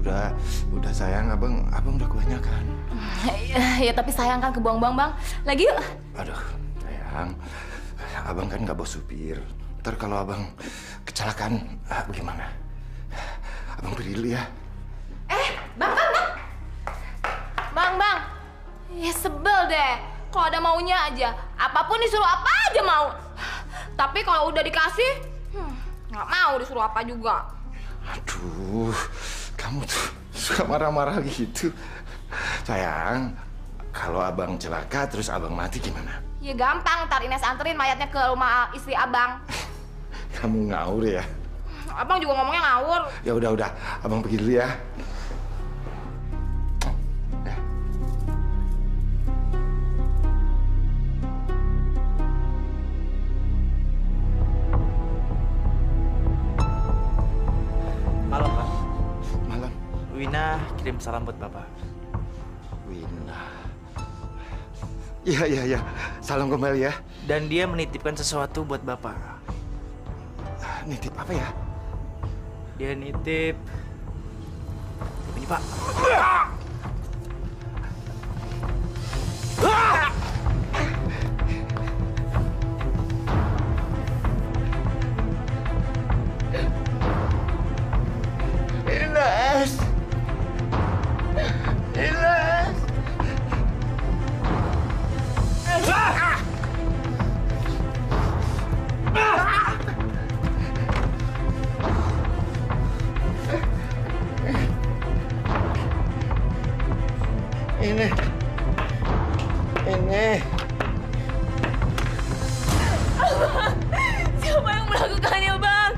udah sayang, abang udah kebanyakan. Ya tapi sayang kan kebuang-buang, Bang. Lagi yuk. Aduh, sayang. Abang kan nggak bawa supir. Ntar kalau abang kecelakaan, bagaimana? Abang pergi dulu ya. Bang. Bang. Ya sebel deh. Kalau ada maunya aja. Apapun disuruh apa aja mau. Tapi kalau udah dikasih, nggak mau disuruh apa juga. Aduh, kamu tuh suka marah-marah gitu. Sayang, kalau abang celaka terus abang mati gimana? Ya gampang, ntar Ines anterin mayatnya ke rumah istri abang. Kamu ngawur ya? Abang juga ngomongnya ngawur. Ya udah, abang pergi dulu ya. Malam, Pak. Malam. Wina kirim salam buat Bapak. Wina. Iya. Salam kembali ya. Dan dia menitipkan sesuatu buat Bapak. Nitip apa ya? Dia nitip... Ini, Pak. Ini. Siapa yang melakukannya, Bang?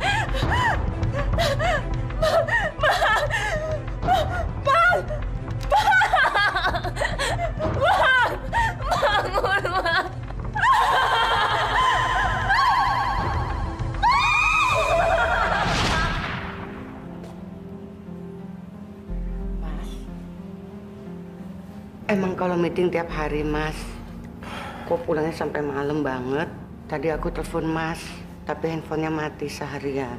Bangun, Bang. Emang kalau meeting tiap hari, Mas. Kok pulangnya sampai malam banget? Tadi aku telepon Mas, tapi handphonenya mati seharian.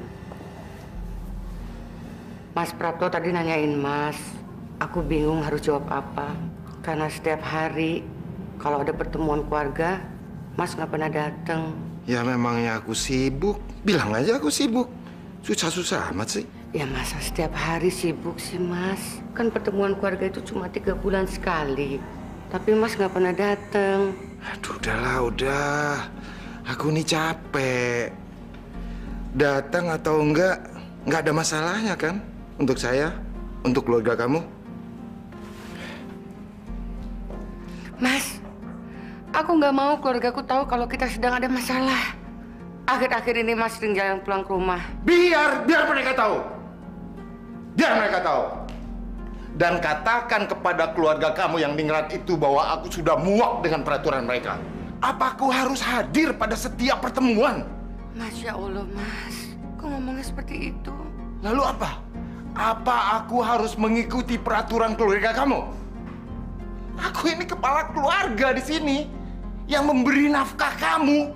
Mas Prapto tadi nanyain Mas. Aku bingung harus jawab apa. Karena setiap hari kalau ada pertemuan keluarga, Mas nggak pernah datang. Ya memangnya aku sibuk. Bilang aja aku sibuk. Susah-susah amat sih. Ya masa setiap hari sibuk sih, Mas? Kan pertemuan keluarga itu cuma 3 bulan sekali. Tapi Mas nggak pernah datang. Aduh, udah. Aku nih capek. Datang atau enggak ada masalahnya kan? Untuk saya, untuk keluarga kamu. Mas, aku nggak mau keluargaku tahu kalau kita sedang ada masalah. Akhir-akhir ini Mas sering jalan pulang ke rumah. Biar mereka tahu. Biar mereka tahu. Dan katakan kepada keluarga kamu yang ningrat itu bahwa aku sudah muak dengan peraturan mereka. Apa aku harus hadir pada setiap pertemuan? Masya Allah, Mas. Kok ngomongnya seperti itu? Lalu apa? Apa aku harus mengikuti peraturan keluarga kamu? Aku ini kepala keluarga di sini yang memberi nafkah kamu,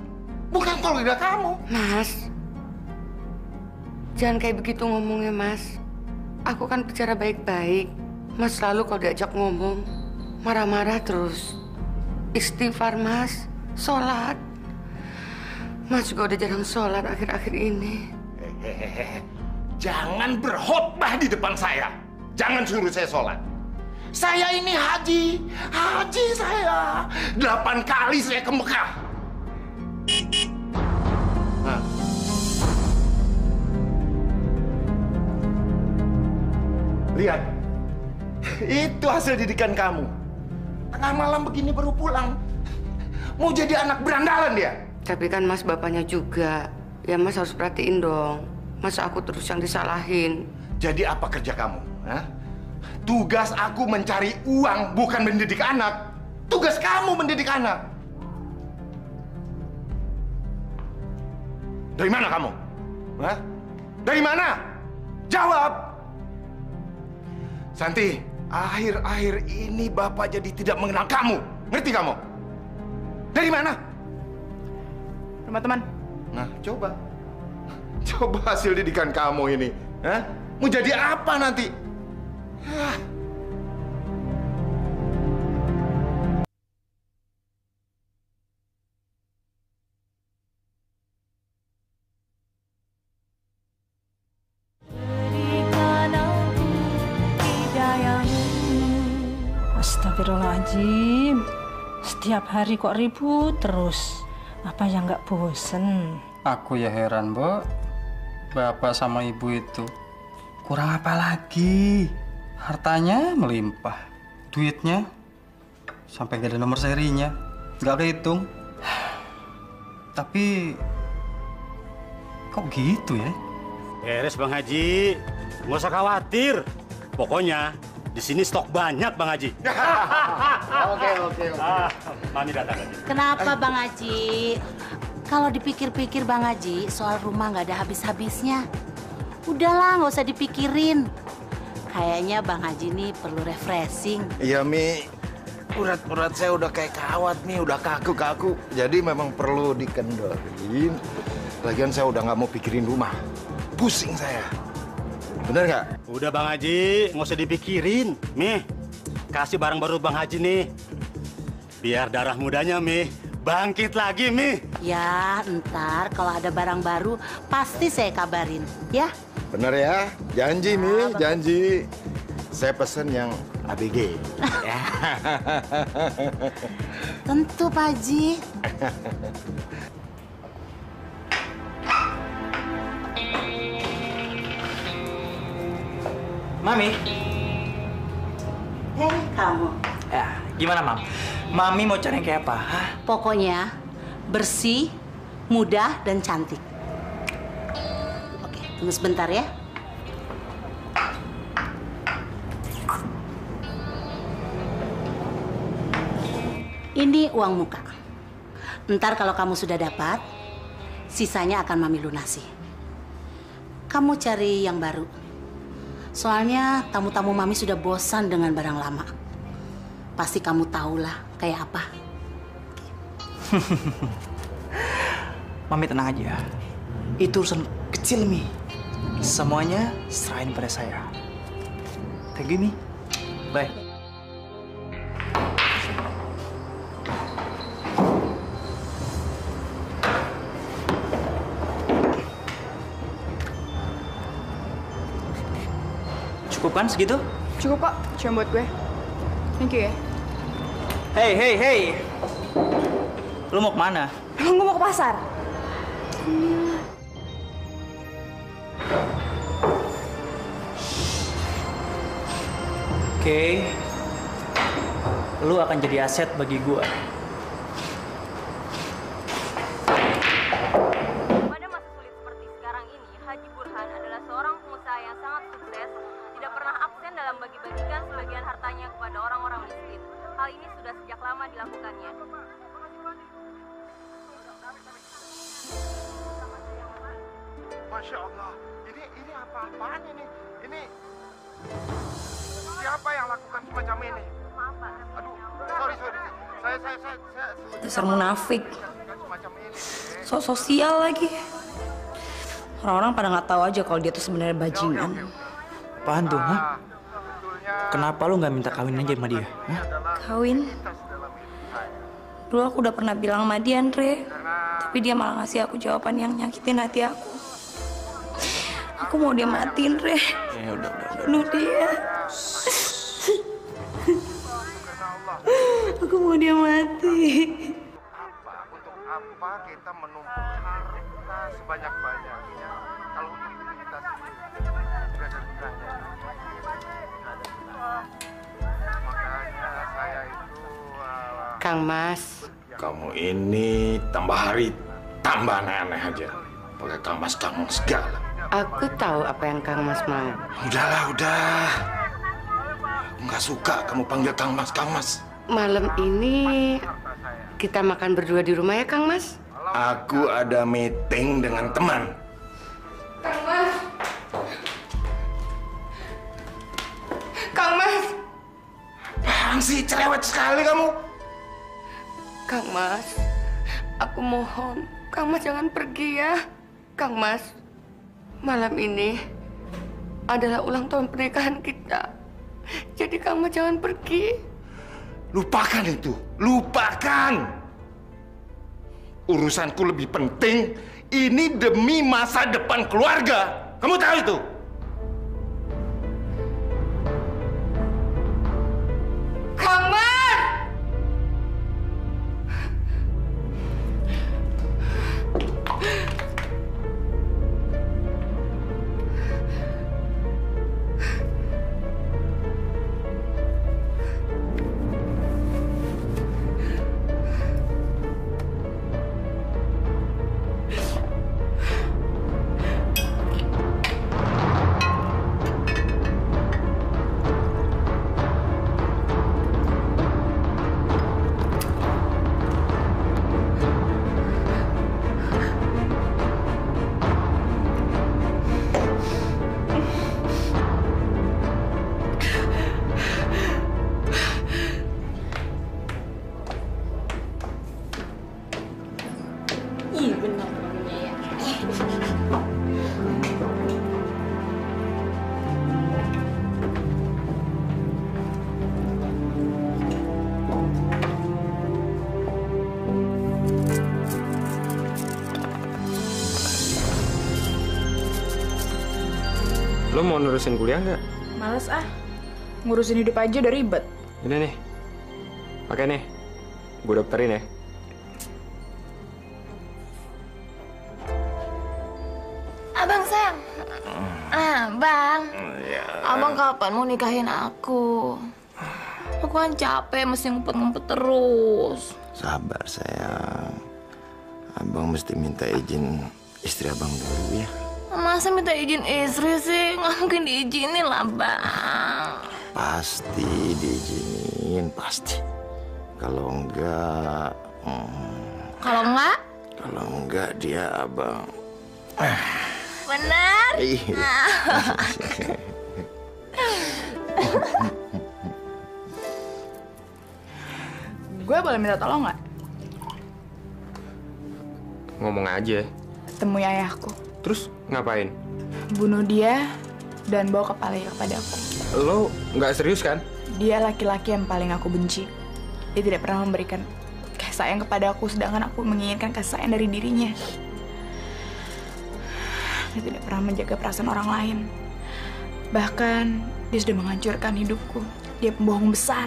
bukan keluarga kamu. Mas, jangan kayak begitu ngomongnya, Mas. Aku kan bicara baik-baik. Mas selalu kalau diajak ngomong, marah-marah terus. Istighfar, Mas. Sholat. Mas juga udah jarang sholat akhir-akhir ini. Jangan berkhotbah di depan saya. Jangan suruh saya sholat. Saya ini haji saya. 8 kali saya ke Mekah. Nah. Lihat, itu hasil didikan kamu. Tengah malam begini baru pulang. Mau jadi anak berandalan dia. Tapi kan Mas bapaknya juga. Ya Mas harus perhatiin dong. Masa aku terus yang disalahin? Jadi apa kerja kamu? Hah? Tugas aku mencari uang, bukan mendidik anak. Tugas kamu mendidik anak. Dari mana kamu? Hah? Dari mana? Jawab! Santi, akhir-akhir ini Bapak jadi tidak mengenal kamu. Ngerti kamu? Dari mana? Rumah teman. Nah, coba. Coba hasil didikan kamu ini. Hah? Mau jadi apa nanti? Astagfirullahaladzim. Setiap hari kok ribut terus. Apa yang nggak bosen? Aku ya heran, Mbok. Bapak sama ibu itu kurang apa lagi? Hartanya melimpah, duitnya sampai gak ada nomor serinya, nggak kehitung. Tapi kok gitu ya? Beres Bang Haji, nggak usah khawatir. Pokoknya di sini stok banyak Bang Haji. Oke. Mami datang lagi. Kenapa Bang Haji? Kalau dipikir-pikir Bang Haji, soal rumah nggak ada habis-habisnya. Udahlah, nggak usah dipikirin. Kayaknya Bang Haji nih perlu refreshing. Iya, Mi. Urat-urat saya udah kayak kawat, Mi. Udah kaku-kaku. Jadi memang perlu dikendorin. Lagian saya udah nggak mau pikirin rumah. Pusing saya. Bener nggak? Udah Bang Haji, nggak usah dipikirin. Mi, kasih barang baru Bang Haji nih. Biar darah mudanya, Mi, bangkit lagi, Mi. Ya, ntar kalau ada barang baru, pasti saya kabarin, ya? Bener ya? Janji, Mi. Janji. Saya pesen yang ABG. Ya. Tentu, Pak Haji. Mami. Hei, kamu. Ya, gimana, Mam? Mami mau cari yang kayak apa? Hah? Pokoknya bersih, mudah, dan cantik. Oke, tunggu sebentar ya. Ini uang muka. Ntar kalau kamu sudah dapat, sisanya akan Mami lunasi. Kamu cari yang baru. Soalnya tamu-tamu Mami sudah bosan dengan barang lama. Pasti kamu tahulah kayak apa. Mami tenang aja. Itu urusan kecil, Mi. Semuanya serahin pada saya. Thank you, Mi. Bye. Cukup kan segitu? Cukup kok, cuma buat gue. Thank you ya. Hey. Lu mau kemana? Emang gue mau ke pasar? Oke. Lu akan jadi aset bagi gua. Pada masa sulit seperti sekarang ini, Haji Burhan adalah seorang pengusaha yang sangat sukses, tidak pernah absen dalam bagi-bagikan sebagian hartanya kepada orang-orang miskin. Hal ini sudah sejak lama dilakukannya. Masya Allah, ini apa-apaan ini? Ini siapa yang lakukan semacam ini? Maaf Pak. Aduh, sorry. Saya Dasar munafik. semacam ini. So sosial lagi. Orang-orang pada nggak tahu aja kalau dia tuh sebenarnya bajingan. Apaan tuh, ha? Sebetulnya Kenapa lu nggak minta kawin aja sama dia? Hah? Kawin? Dulu aku udah pernah bilang sama dia, Andre. Tapi dia malah ngasih aku jawaban yang nyakitin hati aku. Aku mau dia mati, Andre. Ya udah. Bunuh dia. Aku mau dia mati. untuk apa kita menumpuk harta sebanyak-banyaknya kalau diri kita sendiri sudah ada gunanya. Makanya saya itu Kang Mas, kamu ini tambah hari tambah aneh-aneh aja. Pakai Kang Mas segala. aku tahu apa yang Kang Mas mau. Udahlah, udah. Aku nggak suka kamu panggil Kang Mas. Malam ini kita makan berdua di rumah ya, Kang Mas? Aku ada meeting dengan teman. Kang Mas! Apaan sih, cerewet sekali kamu? Kang Mas, aku mohon, Kang Mas jangan pergi ya. Kang Mas, malam ini adalah ulang tahun pernikahan kita. Jadi kamu jangan pergi. Lupakan itu. Lupakan. Urusanku lebih penting. Ini demi masa depan keluarga. Kamu tahu itu? Kamar! Ih, benar ya. Lo mau nerusin kuliah nggak? Males ah, ngurusin hidup aja udah ribet. Ini nih, pakai nih, gue dokterin ya. Abang sayang. Bang. Abang kapan mau nikahin aku? Aku kan capek mesti ngumpet-ngumpet terus. Sabar sayang. Abang mesti minta izin istri abang dulu ya. Masa minta izin istri sih? Nggak mungkin diizinin lah, Bang. Pasti diizinin, pasti. Kalau enggak... Kalau enggak? Kalau enggak dia abang... Benar? Gue boleh minta tolong nggak? Ngomong aja. Temui ayahku. Terus ngapain? Bunuh dia dan bawa kepalanya kepadaku. Lo nggak serius kan? Dia laki-laki yang paling aku benci. Dia tidak pernah memberikan kasih sayang kepada aku, sedangkan aku menginginkan kasih sayang dari dirinya. Dia tidak pernah menjaga perasaan orang lain. Bahkan, dia sudah menghancurkan hidupku. Dia pembohong besar.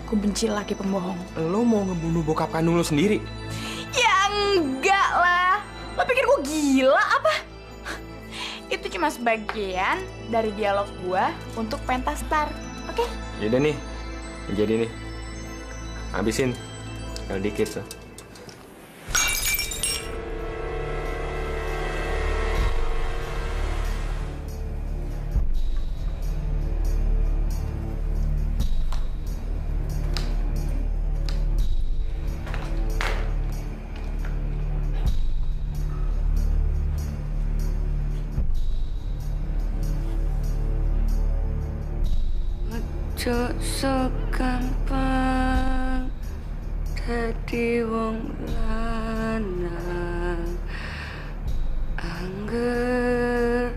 Aku benci laki pembohong. Lo mau ngebunuh bokap kandung lo sendiri? Ya enggak lah. Lo pikir gue gila apa? Itu cuma sebagian dari dialog gua untuk pentas star, oke? Yaudah nih, jadi nih. Habisin, kalau dikit tuh. Ojo segampang dadi wong lanang angger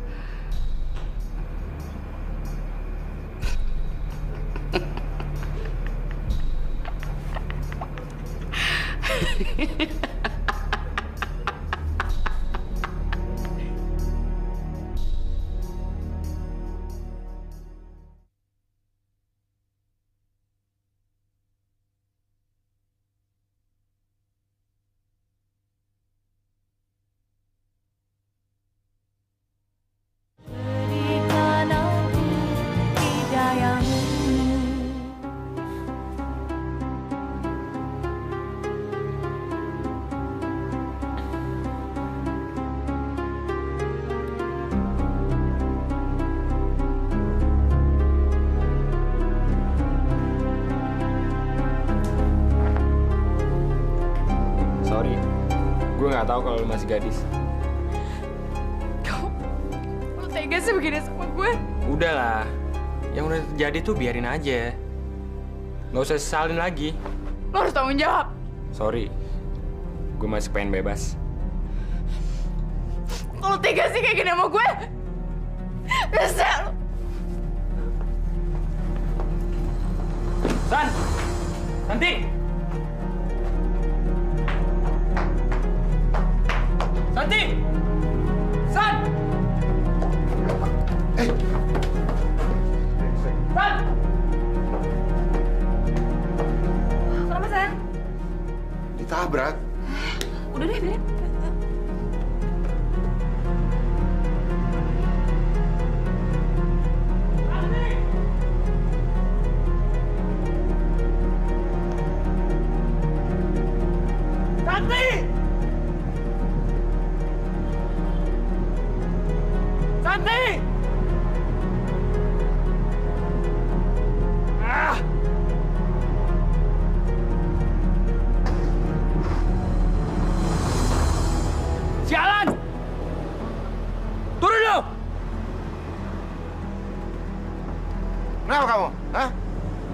Sorry, gue nggak tahu kalau lo masih gadis. Lo tega sih begini sama gue? Udahlah, yang udah terjadi tuh biarin aja. Nggak usah sesalin lagi. Lo harus tanggung jawab. Sorry, gue masih pengen bebas. Lo tega sih kayak gini sama gue? Bisa lo. San! Santi! Santi! San! San! Kenapa, San? Ditabrak. Udah deh, biarin. Santi! Santi! Ah! Sialan! Turun dulu! Kenapa kamu? Hah?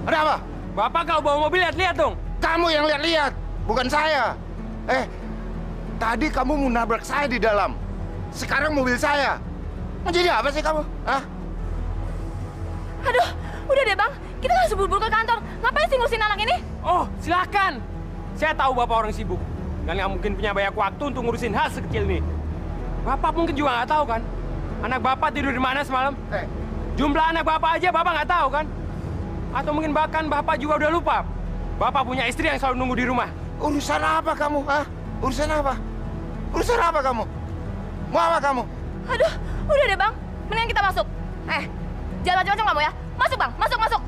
Ada apa? Bapak kalau bawa mobil lihat-lihat dong. Kamu yang lihat-lihat, bukan saya. Tadi kamu mau nabrak saya di dalam. Sekarang mobil saya. Mau jadi apa sih kamu? Hah? Aduh, udah deh bang. Kita langsung buru-buru ke kantor. Ngapain sih ngurusin anak ini? Oh, silakan. Saya tahu Bapak orang sibuk. Dan nggak mungkin punya banyak waktu untuk ngurusin hal sekecil ini. Bapak mungkin juga nggak tahu kan? Anak Bapak tidur di mana semalam? Jumlah anak Bapak aja Bapak nggak tahu kan? Atau mungkin bahkan Bapak juga udah lupa. Bapak punya istri yang selalu nunggu di rumah. Urusan apa kamu? Hah? Urusan apa? Urusan apa kamu? Mau apa kamu? Aduh, udah deh bang. Mendingan kita masuk. Jangan macam-macam kamu ya. Masuk bang, masuk, masuk.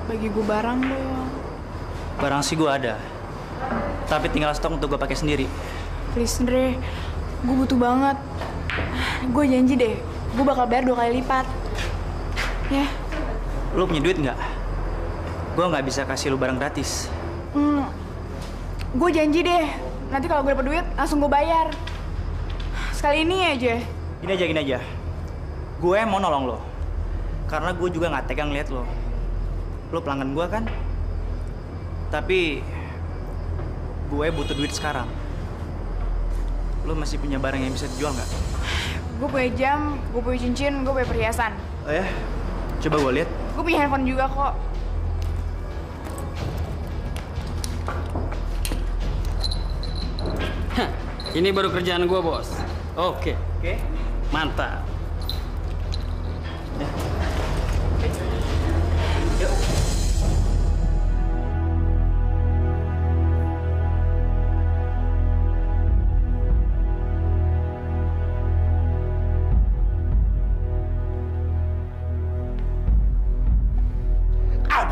Bagi gue barang dong. Barang sih gue ada, tapi tinggal stok untuk gue pakai sendiri. Please Dre, gue butuh banget. Gue janji deh, gue bakal bayar 2 kali lipat. Ya. Lu punya duit nggak? Gue nggak bisa kasih lu barang gratis. Gue janji deh, nanti kalau gue dapet duit langsung gue bayar. Sekali ini aja. Gini aja. Gue mau nolong lo, karena gue juga nggak tegang lihat lo. Lo pelanggan gue kan? Tapi gue butuh duit sekarang. Lo masih punya barang yang bisa dijual nggak? Gue punya jam, gue punya cincin, gue punya perhiasan. Oh ya? Coba gue lihat. Gue punya handphone juga kok. Ini baru kerjaan gue, bos. Oke. Mantap.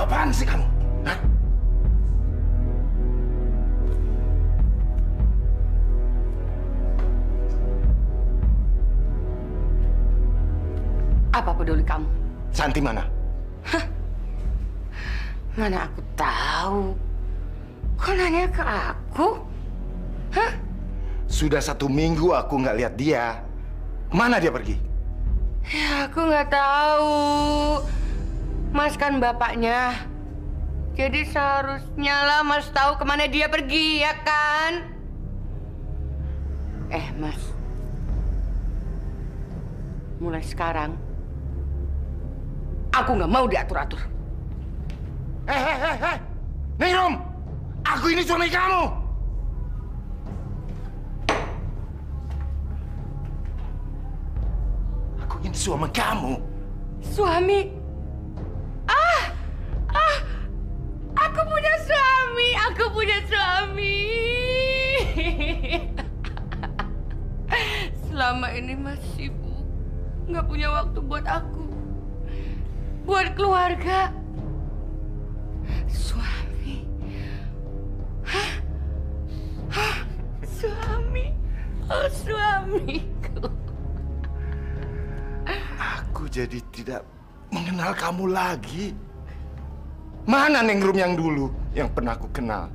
Apaan sih kamu? Hah? Apa peduli kamu? Santi mana? Mana aku tahu. Kok nanya ke aku? Hah? Sudah 1 minggu aku nggak lihat dia. Mana dia pergi? Ya, aku nggak tahu. Mas kan bapaknya. Jadi seharusnya lah Mas tahu kemana dia pergi, ya kan? Mas. Mulai sekarang, aku nggak mau diatur-atur. Ningrum! Aku ini suami kamu! Aku ini suami kamu. Suami? Aku punya suami! Aku punya suami! Selama ini Mas sibuk. Nggak punya waktu buat aku. Buat keluarga. Suami. Hah? Hah? Suami. Oh, suamiku. Aku jadi tidak mengenal kamu lagi. Mana Ningrum yang dulu yang pernah aku kenal?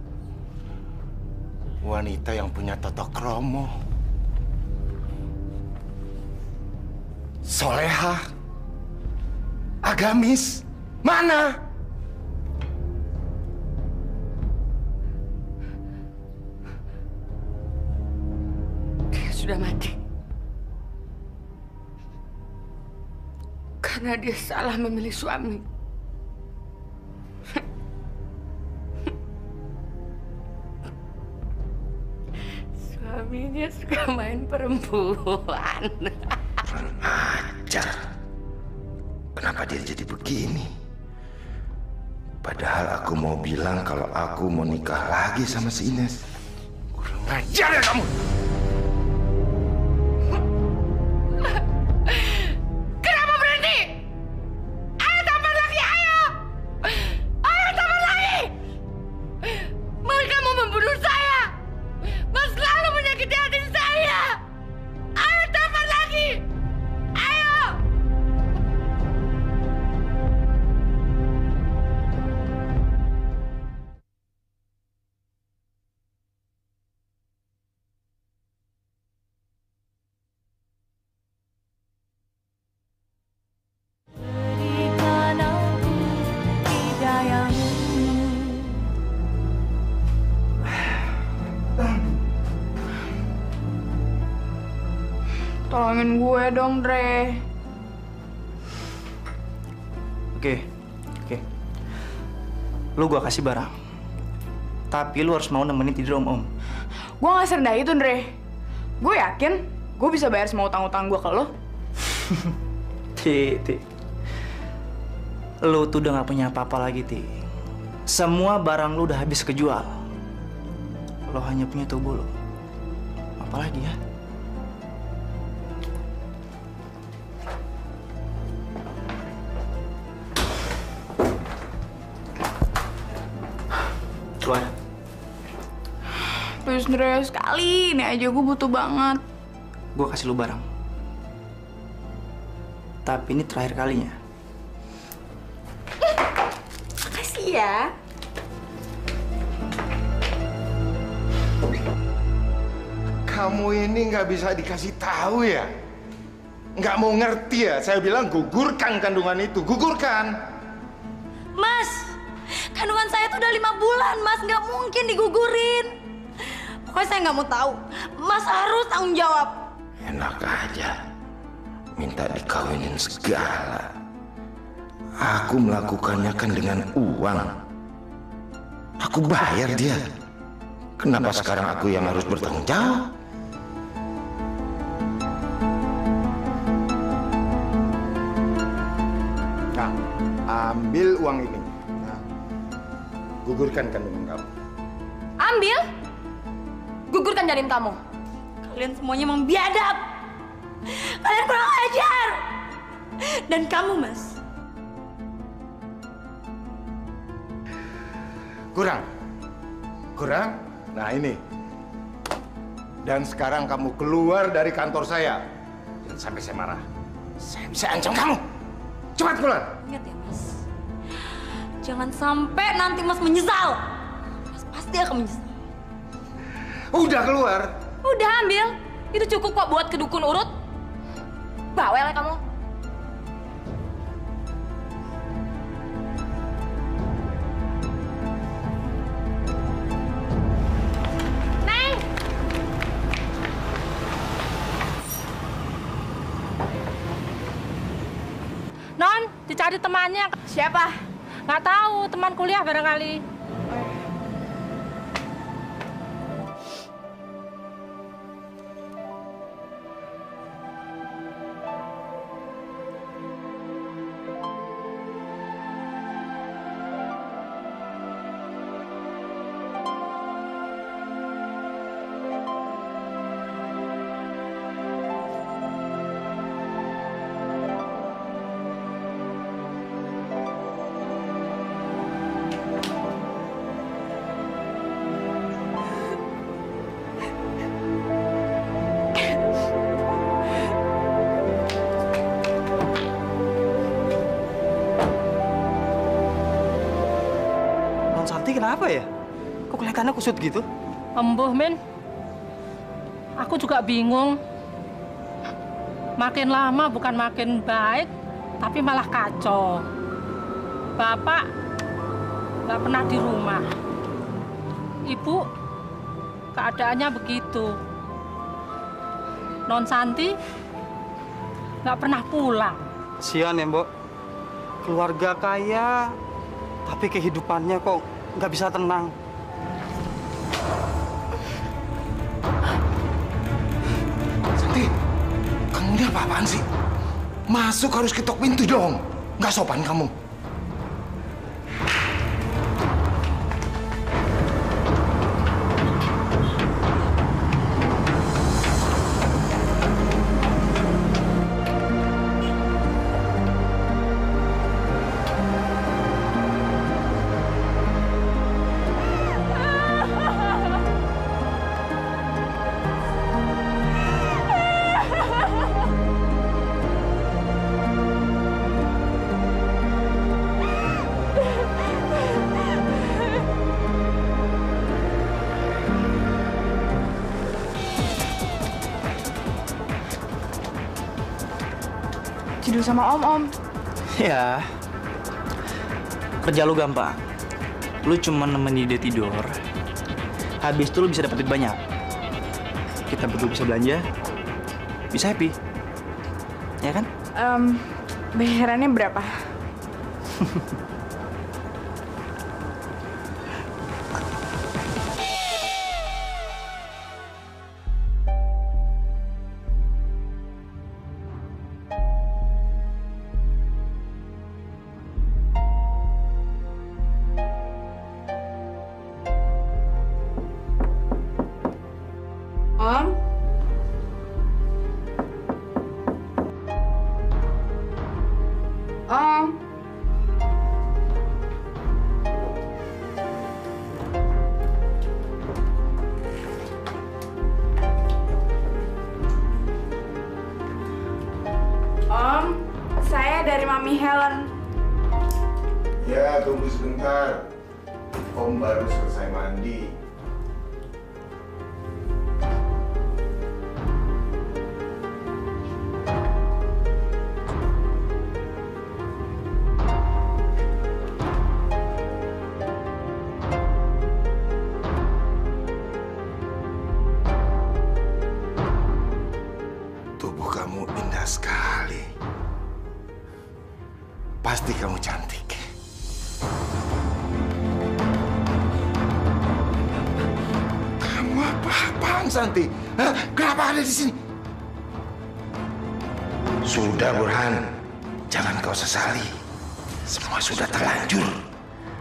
Wanita yang punya tata krama, solehah, agamis. Mana? Dia sudah mati. Karena dia salah memilih suami. Suaminya suka main perempuan. Kurang ajar. Kenapa dia jadi begini? Padahal aku mau bilang kalau aku mau nikah lagi sama si Ines. Kurang ajar ya kamu! Kenapa berhenti? Ayo tampar lagi, ayo! Ayo tampar lagi! Mereka mau membunuh saya! Mas selalu menyakiti hati saya! Ayo tampar lagi! Ayo! Berikan aku hidayahmu. Tolongin gue dong, Dre. Oke. Lu gua kasih barang. Tapi lu harus mau nemenin tidur om-om. Gue gak serendah itu, Dre. Gue yakin gue bisa bayar semua utang-utang gue ke lo. Ti. Lu tuh udah gak punya apa-apa lagi, Ti. Semua barang lu udah habis kejual. Lo hanya punya tubuh lo. Apalagi ya? Keluar. Please, Dre, sekali ini aja gue butuh banget. Gue kasih lu barang. Tapi ini terakhir kalinya. Makasih ya. Kamu ini nggak bisa dikasih tahu ya? Nggak mau ngerti ya? Saya bilang gugurkan kandungan itu, gugurkan. Mas, kandungan saya tuh udah 5 bulan, Mas. Nggak mungkin digugurin. Pokoknya saya nggak mau tahu. Mas harus tanggung jawab. Enak aja, minta dikawinin segala. Aku melakukannya kan dengan uang. Aku bayar dia. Kenapa sekarang aku yang harus bertanggung jawab? Nah, ambil uang ini. Nah, gugurkan kandungan kamu. Ambil. Gugurkan janin kamu. Kalian semuanya emang biadab. Kalian kurang ajar. Dan kamu, Mas. Kurang? Nah ini. Dan sekarang kamu keluar dari kantor saya. Jangan sampai saya marah. Saya bisa ancam kamu. Cepat keluar. Ingat ya, Mas. Jangan sampai nanti Mas menyesal. Mas pasti akan menyesal. Udah keluar. Udah ambil. Itu cukup kok buat ke dukun urut. Bawel ya kamu. Neng. Non, dicari temannya. Siapa? Nggak tahu, teman kuliah barangkali. kenapa ya? Kok kelihatannya kusut gitu? Embuh, Min. Aku juga bingung. Makin lama bukan makin baik, tapi malah kacau. Bapak nggak pernah di rumah. Ibu keadaannya begitu. Non Santi nggak pernah pulang. Kasian ya, Mbok. Keluarga kaya, tapi kehidupannya kok nggak bisa tenang. Santi, kamu ini apa-apaan sih? Masuk harus ketok pintu dong. Nggak sopan kamu. Tidur sama Om. Ya, kerja lu gampang. Lu cuma nemenin dia tidur. Habis itu lu bisa dapat duit banyak. Kita berdua bisa belanja, bisa happy. Ya kan? Bayarannya berapa? Saya dari Mami Helen. Ya, tunggu sebentar. Om baru selesai mandi. Tubuh kamu indah sekali. Pasti kamu cantik. Kamu apa-apaan, Santi? Hah? Kenapa ada di sini? Sudah, Burhan. Jangan kau sesali. Semua sudah terlanjur.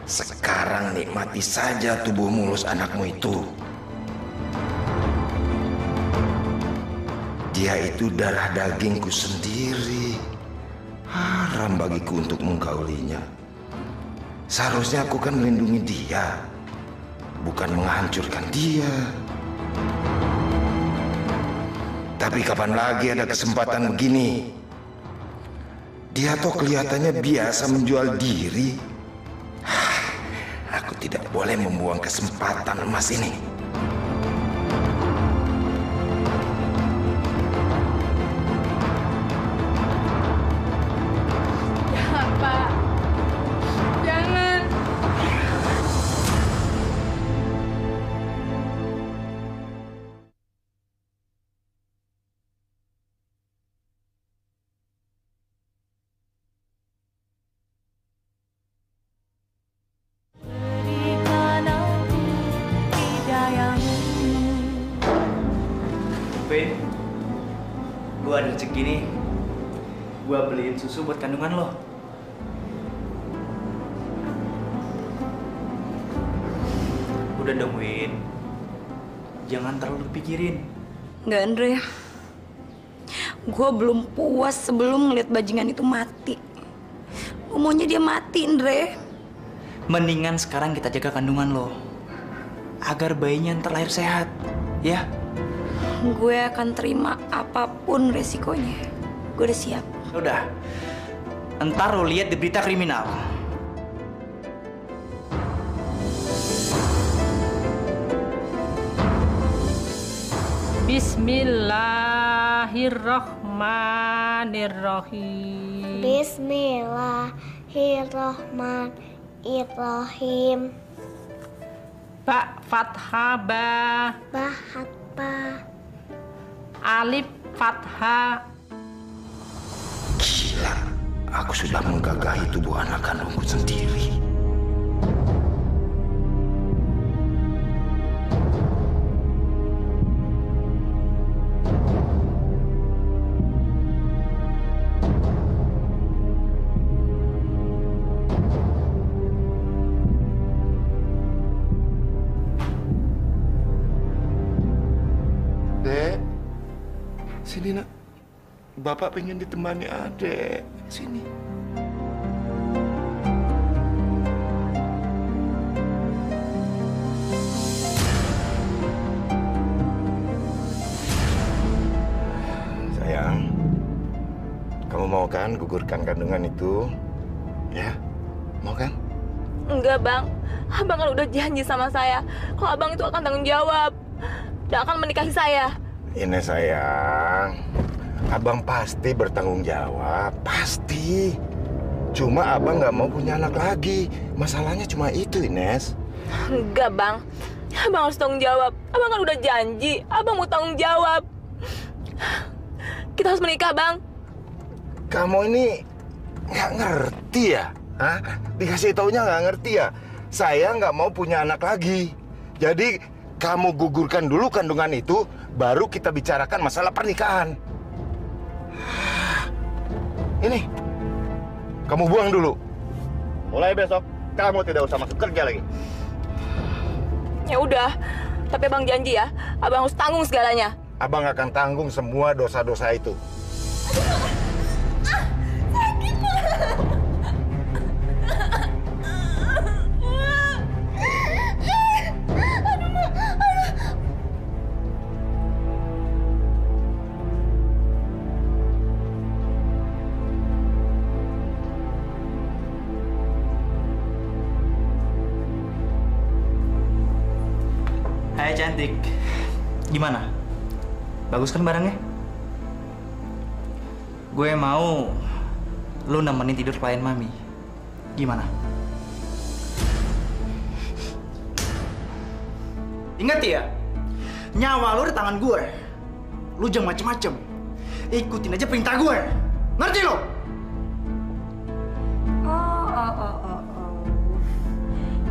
Sekarang nikmati saja tubuh mulus anakmu itu. Dia itu darah dagingku sendiri. Haram bagiku untuk menggaulinya. Seharusnya aku kan melindungi dia, bukan menghancurkan dia. Tapi kapan lagi ada kesempatan begini? Dia tuh kelihatannya biasa menjual diri. Aku tidak boleh membuang kesempatan emas ini. Gue ada rezeki nih. Gue beliin susu buat kandungan lo. Udah dong, Win. Jangan terlalu pikirin. Nggak, Andre. Gue belum puas sebelum ngeliat bajingan itu mati. Gue maunya dia mati, Andre. Mendingan sekarang kita jaga kandungan lo. Agar bayinya ntar lahir sehat. Ya? Gue akan terima apapun resikonya. Gue udah siap. Udah. Ntar lo lihat di berita kriminal. Bismillahirrahmanirrahim. Bismillahirrahmanirrahim. Ba fathah ba. Ba hatba. Alif fathah. Gila, aku sudah menggagahi tubuh anak kandungku sendiri. Dek, sini nak. Bapak pengen ditemani adek. Sini. Sayang, kamu mau kan gugurkan kandungan itu? Ya, mau kan? Enggak, Bang. Abang kan udah janji sama saya kalau abang itu akan tanggung jawab dan akan menikahi saya. Ini sayang, abang pasti bertanggung jawab, pasti. Cuma abang nggak mau punya anak lagi. Masalahnya cuma itu, Ines. Enggak, Bang. Abang harus tanggung jawab. Abang kan udah janji. Abang mau tanggung jawab. Kita harus menikah, Bang. Kamu ini nggak ngerti ya? Hah? Dikasih taunya nggak ngerti ya? Saya nggak mau punya anak lagi. Jadi kamu gugurkan dulu kandungan itu, baru kita bicarakan masalah pernikahan. Ini, kamu buang dulu. Mulai besok, kamu tidak usah masuk kerja lagi. Ya udah, tapi Abang janji ya, Abang harus tanggung segalanya. Abang akan tanggung semua dosa-dosa itu. Hai cantik, gimana? Bagus kan barangnya? Gue mau lu nemenin tidur klien mami. Gimana? Ingat ya, nyawa lu di tangan gue. Lu jangan macem-macem. Ikutin aja perintah gue. Ngerti lo? Oh.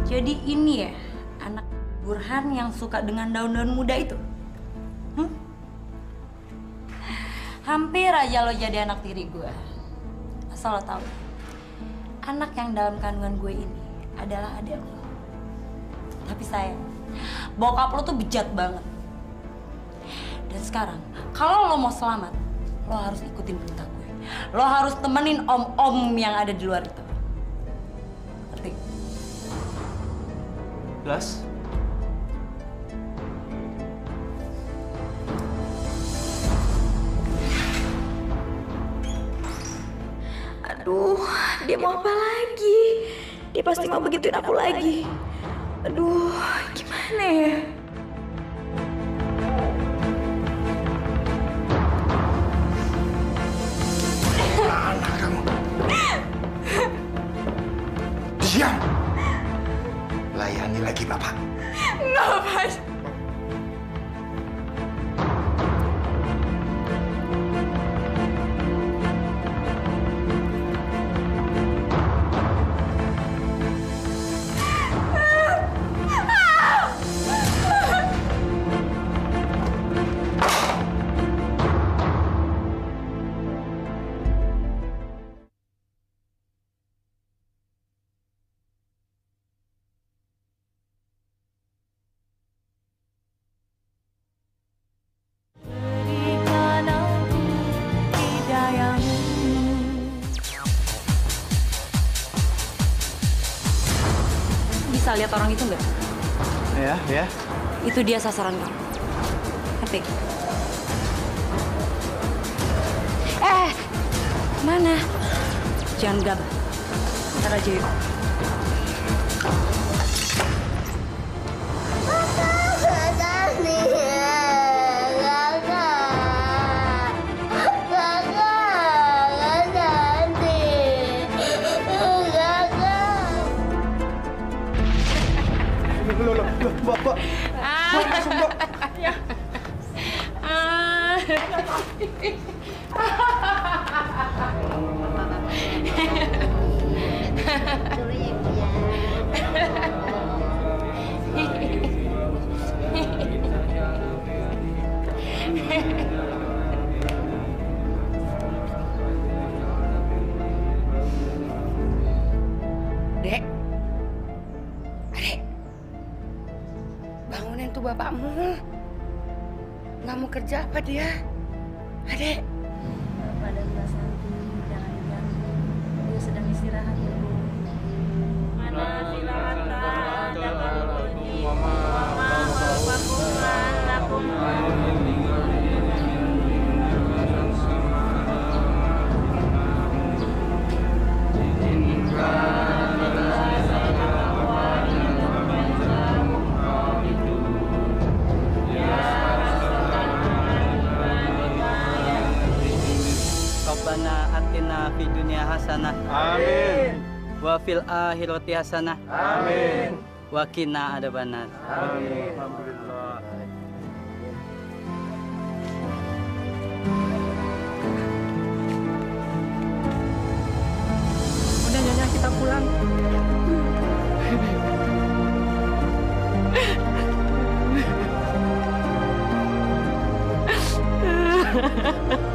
Jadi ini ya anak Burhan yang suka dengan daun-daun muda itu? Hampir aja lo jadi anak tiri gue. Asal lo tahu, anak yang dalam kandungan gue ini adalah adik lo. Tapi sayang, bokap lo tuh bejat banget. Dan sekarang, kalau lo mau selamat, lo harus ikutin perintah gue. Lo harus temenin om-om yang ada di luar itu. Ngerti? Jelas? Aduh, dia mau apa lagi? Dia pasti mau begituin aku lagi. Aduh, gimana ya? Anak kamu. Diam. Layani lagi Bapak. Nggak, Mas. Bisa lihat orang itu nggak? Ya. Itu dia sasaran kamu. Ngerti? Mana? Jangan gabah. Ntar aja yuk. Mbak. Mbak, masuk, Mbak. Ya. Dek, Adek, bangunin tuh bapakmu. Nggak mau kerja apa dia? Adek. Bapak dan Mbak Santi, jangan diganggu. Dia sedang istirahat ya, Bu. Mana silahatan dapat bunyi. Mama berpakuman lakum. Rabbana atina fid dunya hasanah. Amin. Wa fil akhirati hasanah. Amin. Wa qina adzabannar. Amin. Alhamdulillah. Udah Nyonya, kita pulang. Ha ha ha.